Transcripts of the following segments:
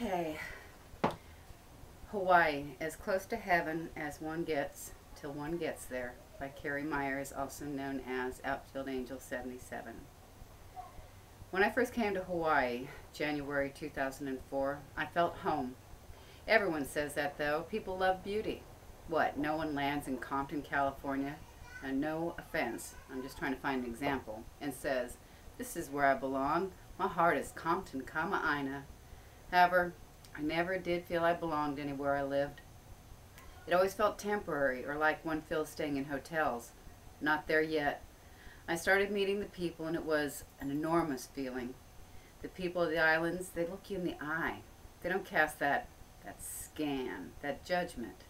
Okay, Hawaii, as close to heaven as one gets till one gets there, by Carrie Myers, also known as Outfield Angel 77. When I first came to Hawaii, January 2004, I felt home. Everyone says that though. People love beauty. What, no one lands in Compton, California, and no offense, I'm just trying to find an example, and says, "This is where I belong. My heart is Compton, Ina." However, I never did feel I belonged anywhere I lived. It always felt temporary, or like one feels staying in hotels. Not there yet. I started meeting the people, and it was an enormous feeling. The people of the islands, they look you in the eye. They don't cast that scan, that judgment.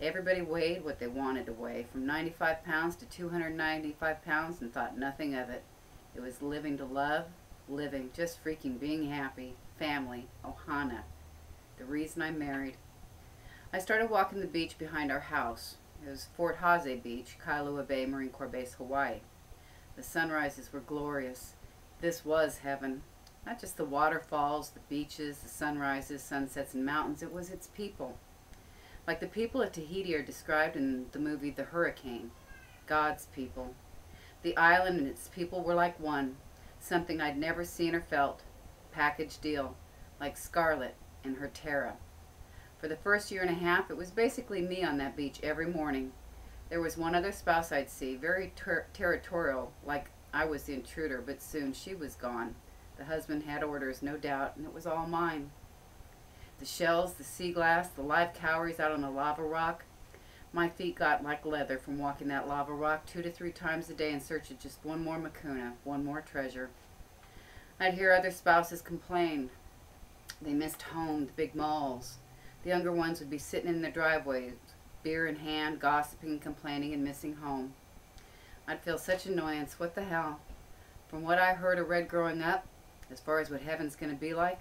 Everybody weighed what they wanted to weigh, from 95 pounds to 295 pounds, and thought nothing of it. It was living to love, living, just freaking being happy, family, ohana. The reason I married. I started walking the beach behind our house. It was Fort Haase Beach, Kailua Bay, Marine Corps Base, Hawaii. The sunrises were glorious. This was heaven. Not just the waterfalls, the beaches, the sunrises, sunsets, and mountains. It was its people. Like the people of Tahiti are described in the movie The Hurricane. God's people. The island and its people were like one. Something I'd never seen or felt. Package deal. Like Scarlett and her Tara. For the first year and a half, it was basically me on that beach every morning. There was one other spouse I'd see, very territorial, like I was the intruder, but soon she was gone. The husband had orders, no doubt, and it was all mine. The shells, the sea glass, the live cowries out on the lava rock. My feet got like leather from walking that lava rock 2 to 3 times a day in search of just one more Makuna, one more treasure. I'd hear other spouses complain. They missed home, the big malls. The younger ones would be sitting in their driveways, beer in hand, gossiping, complaining, and missing home. I'd feel such annoyance. What the hell? From what I heard or read growing up, as far as what heaven's going to be like,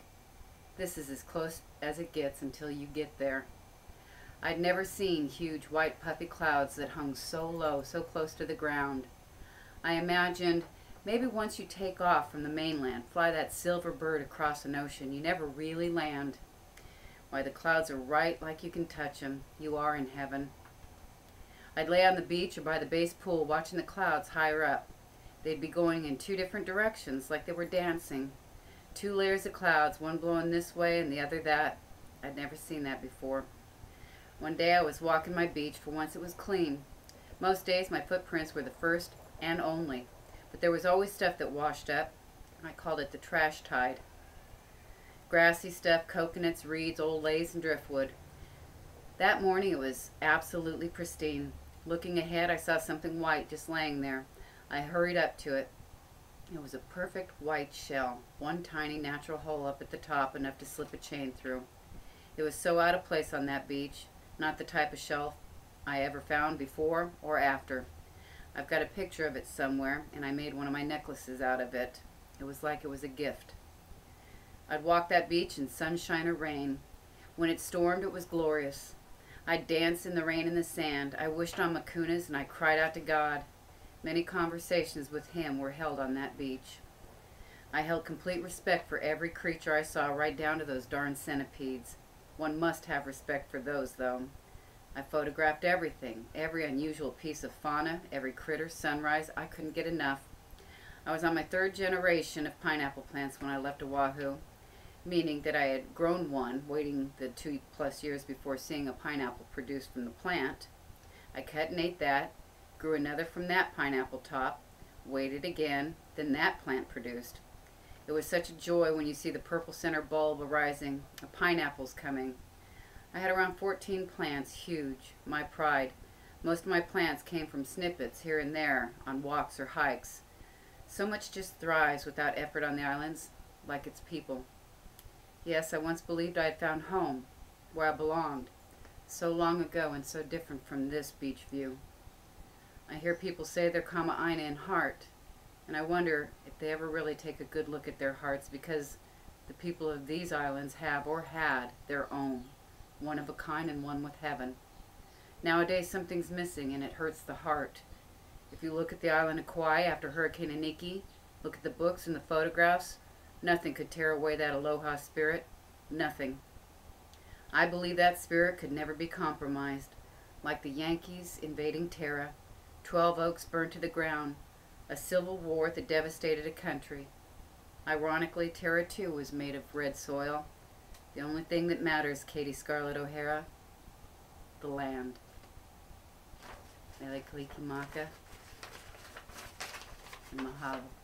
this is as close as it gets until you get there. I'd never seen huge white puffy clouds that hung so low, so close to the ground. I imagined maybe once you take off from the mainland, fly that silver bird across an ocean, you never really land. Why, the clouds are right like you can touch them. You are in heaven. I'd lay on the beach or by the base pool watching the clouds higher up. They'd be going in 2 different directions like they were dancing. 2 layers of clouds, one blowing this way and the other that. I'd never seen that before. One day I was walking my beach. For once it was clean. Most days my footprints were the first and only. But there was always stuff that washed up. I called it the trash tide. Grassy stuff, coconuts, reeds, old laths, and driftwood. That morning it was absolutely pristine. Looking ahead, I saw something white just laying there. I hurried up to it. It was a perfect white shell, one tiny natural hole up at the top, enough to slip a chain through. It was so out of place on that beach, not the type of shell I ever found before or after. I've got a picture of it somewhere, and I made one of my necklaces out of it. It was like it was a gift. I'd walk that beach in sunshine or rain. When it stormed, it was glorious. I'd dance in the rain and the sand. I wished on Makunas, and I cried out to God. Many conversations with him were held on that beach. I held complete respect for every creature I saw, right down to those darn centipedes. One must have respect for those, though. I photographed everything, every unusual piece of fauna, every critter, sunrise. I couldn't get enough. I was on my 3rd generation of pineapple plants when I left Oahu, meaning that I had grown one, waiting the 2+ years before seeing a pineapple produced from the plant. I cut and ate that, grew another from that pineapple top, waited again, then that plant produced. It was such a joy when you see the purple center bulb arising, a pineapple's coming. I had around 14 plants, huge, my pride. Most of my plants came from snippets here and there on walks or hikes. So much just thrives without effort on the islands, like its people. Yes, I once believed I had found home, where I belonged, so long ago and so different from this beach view. I hear people say they're Ina in heart, and I wonder if they ever really take a good look at their hearts, because the people of these islands have or had their own, one of a kind and one with heaven. Nowadays something's missing and it hurts the heart. If you look at the island of Kauai after Hurricane Iniki, look at the books and the photographs, nothing could tear away that aloha spirit. Nothing. I believe that spirit could never be compromised. Like the Yankees invading Terra, 12 Oaks burned to the ground, a civil war that devastated a country. Ironically, Terra too was made of red soil. The only thing that matters, Katie Scarlett O'Hara, the land. Mele Kalikimaka and Mahalo.